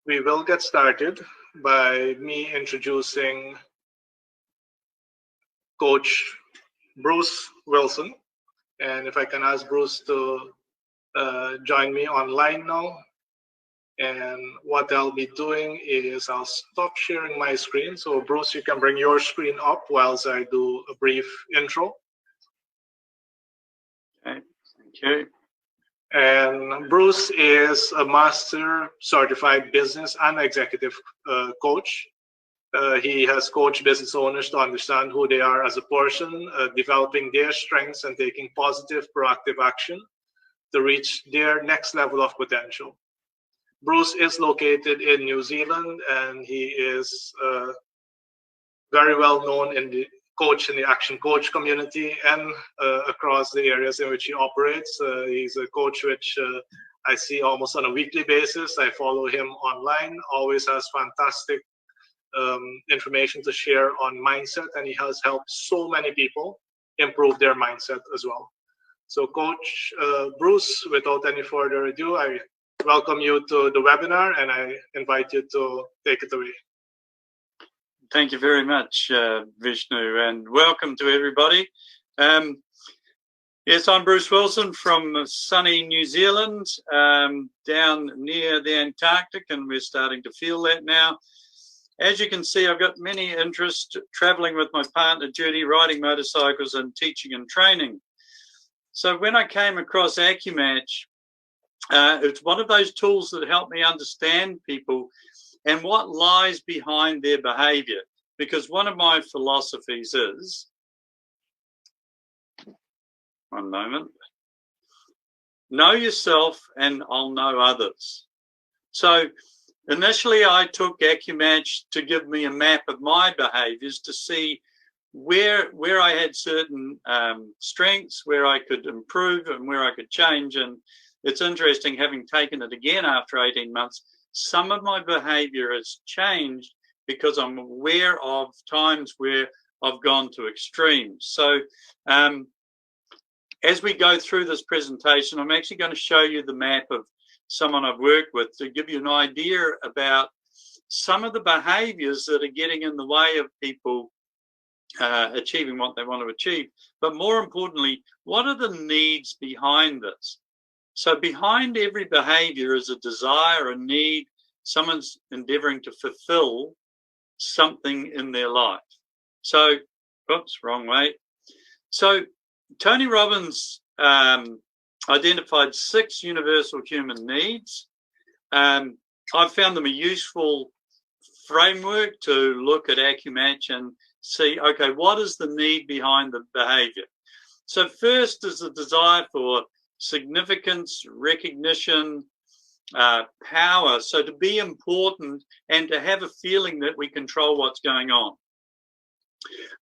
We will get started by me introducing Coach Bruce Wilson. And if I can ask Bruce to join me online now. And what I'll be doing is I'll stop sharing my screen. So Bruce, you can bring your screen up whilst I do a brief intro. Okay, thank you. And Bruce is a master certified business and executive coach. He has coached business owners to understand who they are as a person, developing their strengths and taking positive, proactive action to reach their next level of potential. Bruce is located in New Zealand, and he is very well known in the action coach community and across the areas in which he operates. He's a coach which I see almost on a weekly basis. I follow him online, always has fantastic information to share on mindset, and he has helped so many people improve their mindset as well. So Coach Bruce, without any further ado, I welcome you to the webinar, and I invite you to take it away. Thank you very much, Vishnu, and welcome to everybody. Yes, I'm Bruce Wilson from sunny New Zealand, down near the Antarctic, and we're starting to feel that now. As you can see, I've got many interests: traveling with my partner Judy, riding motorcycles, and teaching and training. So when I came across AccuMatch, it's one of those tools that help me understand people and what lies behind their behavior. Because one of my philosophies is, one moment, know yourself and I'll know others. So initially I took AccuMatch to give me a map of my behaviors to see where I had certain strengths, where I could improve and where I could change. And it's interesting, having taken it again after 18 months, some of my behavior has changed because I'm aware of times where I've gone to extremes. So as we go through this presentation, I'm actually going to show you the map of someone I've worked with to give you an idea about some of the behaviors that are getting in the way of people achieving what they want to achieve. But more importantly, what are the needs behind this? So behind every behavior is a desire, a need. Someone's endeavoring to fulfill something in their life. So, oops, wrong way. So Tony Robbins identified 6 universal human needs. I've found them a useful framework to look at AccuMatch and see, okay, what is the need behind the behavior? So first is the desire for significance, recognition, power. So to be important and to have a feeling that we control what's going on.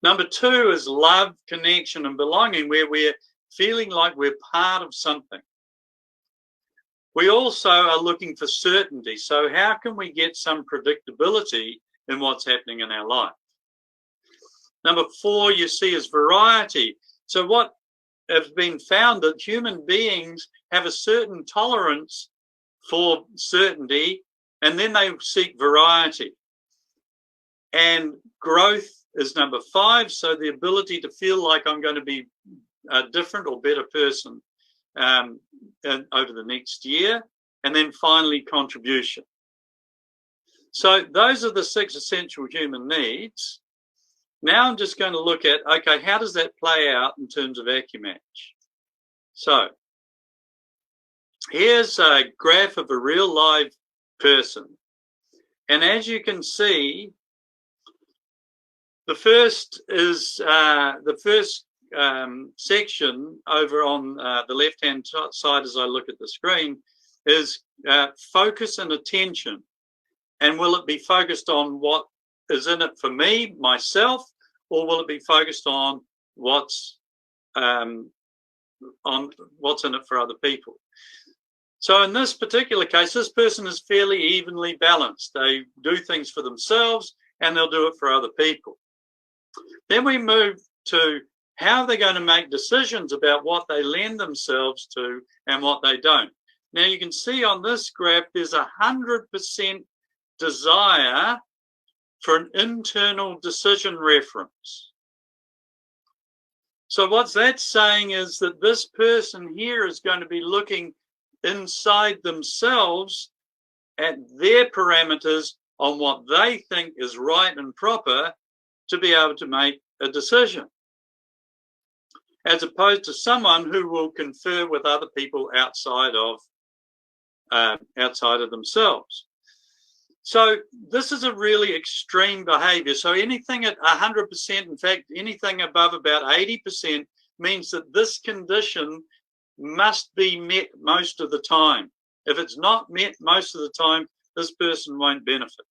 Number 2 is love, connection, and belonging, where we're feeling like we're part of something. We also are looking for certainty. So how can we get some predictability in what's happening in our life? Number 4 you see is variety. So what has been found that human beings have a certain tolerance for certainty, and then they seek variety. And growth is number 5. So the ability to feel like I'm going to be a different or better person over the next year. And then finally, contribution. So those are the 6 essential human needs. Now I'm just going to look at, okay, how does that play out in terms of AccuMatch? So here's a graph of a real live person. And as you can see, the first is section over on the left-hand side as I look at the screen is focus and attention. And will it be focused on what is in it for me, myself, or will it be focused on what's in it for other people? So in this particular case, this person is fairly evenly balanced. They do things for themselves and they'll do it for other people. Then we move to how they're going to make decisions about what they lend themselves to and what they don't. Now you can see on this graph, there's 100% desire for an internal decision reference. So what's that saying is that this person here is going to be looking inside themselves at their parameters on what they think is right and proper to be able to make a decision, as opposed to someone who will confer with other people outside of themselves. So this is a really extreme behavior. So anything at 100%, in fact, anything above about 80% means that this condition must be met most of the time. If it's not met most of the time, this person won't benefit.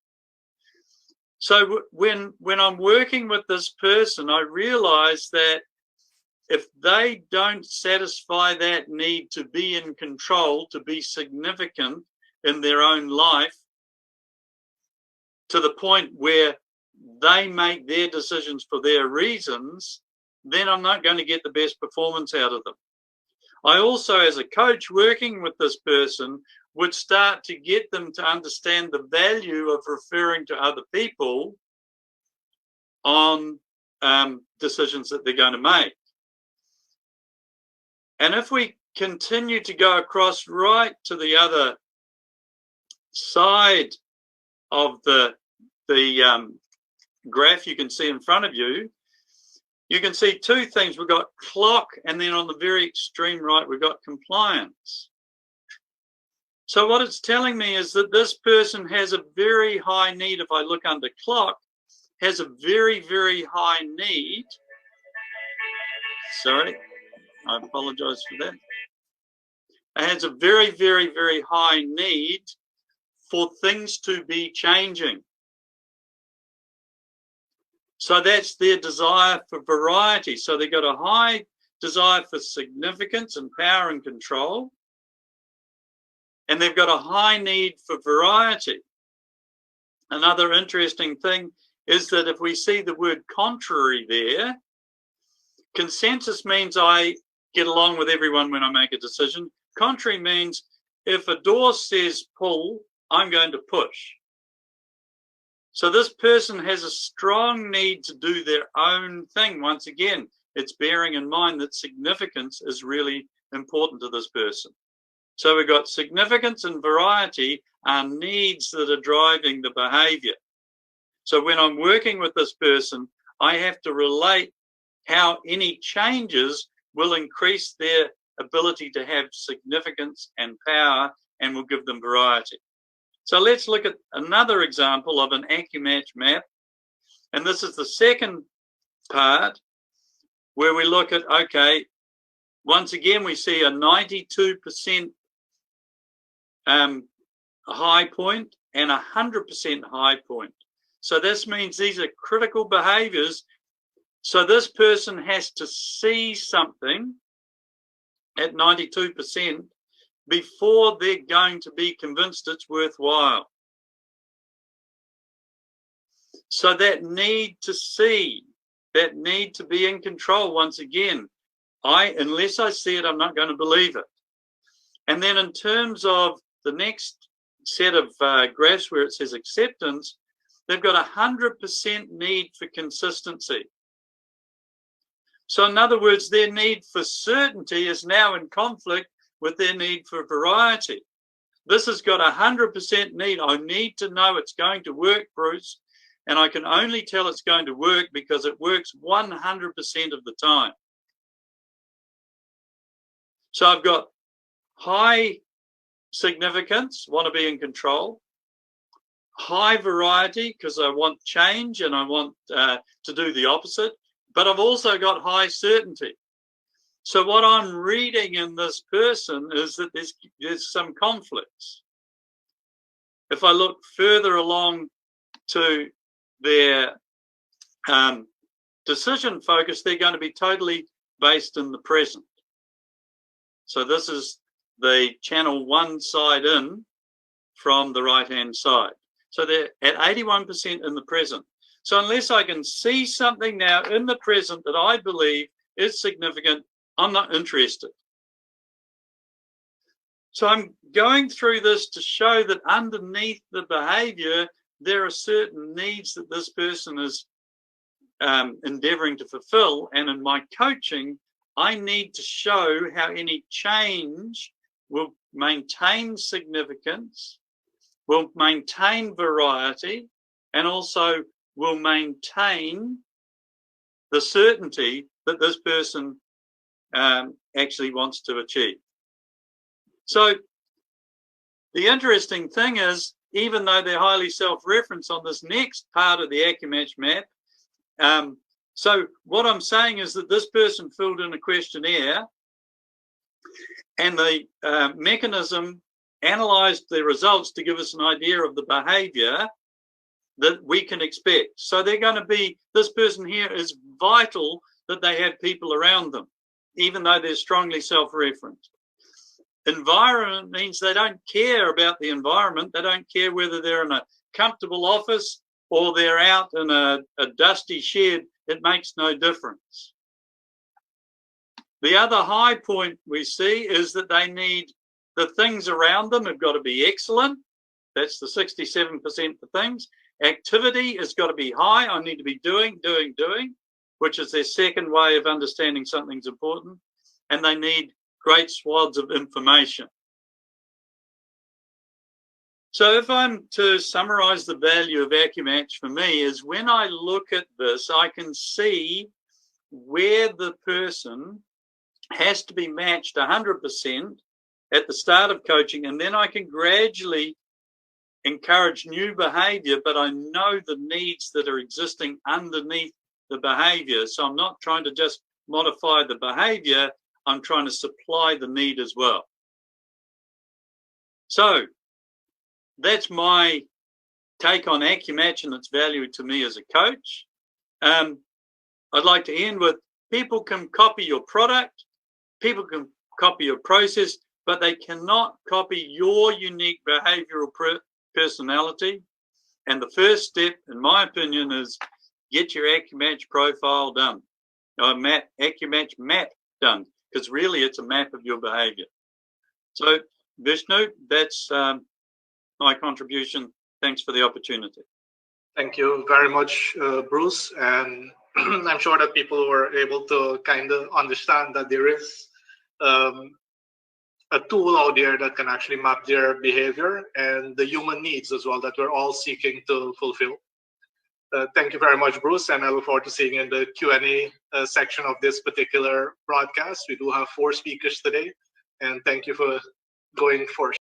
So when I'm working with this person, I realize that if they don't satisfy that need to be in control, to be significant in their own life, to the point where they make their decisions for their reasons, then I'm not going to get the best performance out of them. I also, as a coach working with this person, would start to get them to understand the value of referring to other people on decisions that they're going to make. And if we continue to go across right to the other side of the graph you can see in front of you, you can see two things. We've got clock, and then on the very extreme right, we've got compliance. So what it's telling me is that this person has a very high need. If I look under clock, has a very, very high need. Sorry, I apologize for that. It has a very, very, very high need for things to be changing. So that's their desire for variety. So they've got a high desire for significance and power and control. And they've got a high need for variety. Another interesting thing is that if we see the word contrary there, consensus means I get along with everyone when I make a decision. Contrary means if a door says pull, I'm going to push. So this person has a strong need to do their own thing. Once again, it's bearing in mind that significance is really important to this person. So we've got significance and variety are needs that are driving the behavior. So when I'm working with this person, I have to relate how any changes will increase their ability to have significance and power and will give them variety. So let's look at another example of an AccuMatch map. And this is the second part where we look at, okay, once again, we see a 92% high point and 100% high point. So this means these are critical behaviors. So this person has to see something at 92% before they're going to be convinced it's worthwhile. So that need to see, that need to be in control, once again, unless I see it, I'm not going to believe it. And then in terms of the next set of graphs where it says acceptance, they've got 100% need for consistency. So in other words, their need for certainty is now in conflict with their need for variety. This has got 100% need. I need to know it's going to work, Bruce, and I can only tell it's going to work because it works 100% of the time. So I've got high significance, want to be in control, high variety because I want change and I want to do the opposite, but I've also got high certainty. So what I'm reading in this person is that there's some conflicts. If I look further along to their decision focus, they're going to be totally based in the present. So this is the channel one side in from the right-hand side. So they're at 81% in the present. So unless I can see something now in the present that I believe is significant, I'm not interested. So I'm going through this to show that underneath the behavior, there are certain needs that this person is endeavoring to fulfill, and in my coaching, I need to show how any change will maintain significance, will maintain variety, and also will maintain the certainty that this person actually wants to achieve. So the interesting thing is, even though they're highly self-referenced on this next part of the AccuMatch map, so what I'm saying is that this person filled in a questionnaire, and the mechanism analyzed the results to give us an idea of the behavior that we can expect. So they're going to be, this person here is vital that they have people around them, even though they're strongly self-referenced. Environment means they don't care about the environment. They don't care whether they're in a comfortable office or they're out in a dusty shed. It makes no difference. The other high point we see is that they need, the things around them have got to be excellent. That's the 67% for things. Activity has got to be high. I need to be doing, which is their second way of understanding something's important. And they need great swaths of information. So if I'm to summarize the value of AccuMatch for me, is when I look at this, I can see where the person has to be matched 100% at the start of coaching, and then I can gradually encourage new behavior, but I know the needs that are existing underneath the behavior. So I'm not trying to just modify the behavior, I'm trying to supply the need as well. So that's my take on AccuMatch and its value to me as a coach. I'd like to end with, people can copy your product, people can copy your process, but they cannot copy your unique behavioral personality. And the first step, in my opinion, is get your AccuMatch profile done, or AccuMatch map done, because really it's a map of your behavior. So Vishnu, that's my contribution. Thanks for the opportunity. Thank you very much, Bruce. And I'm sure that people were able to kind of understand that there is a tool out there that can actually map their behavior and the human needs as well that we're all seeking to fulfill. Thank you very much, Bruce, and I look forward to seeing you in the Q&A section of this particular broadcast. We do have 4 speakers today, and thank you for going first.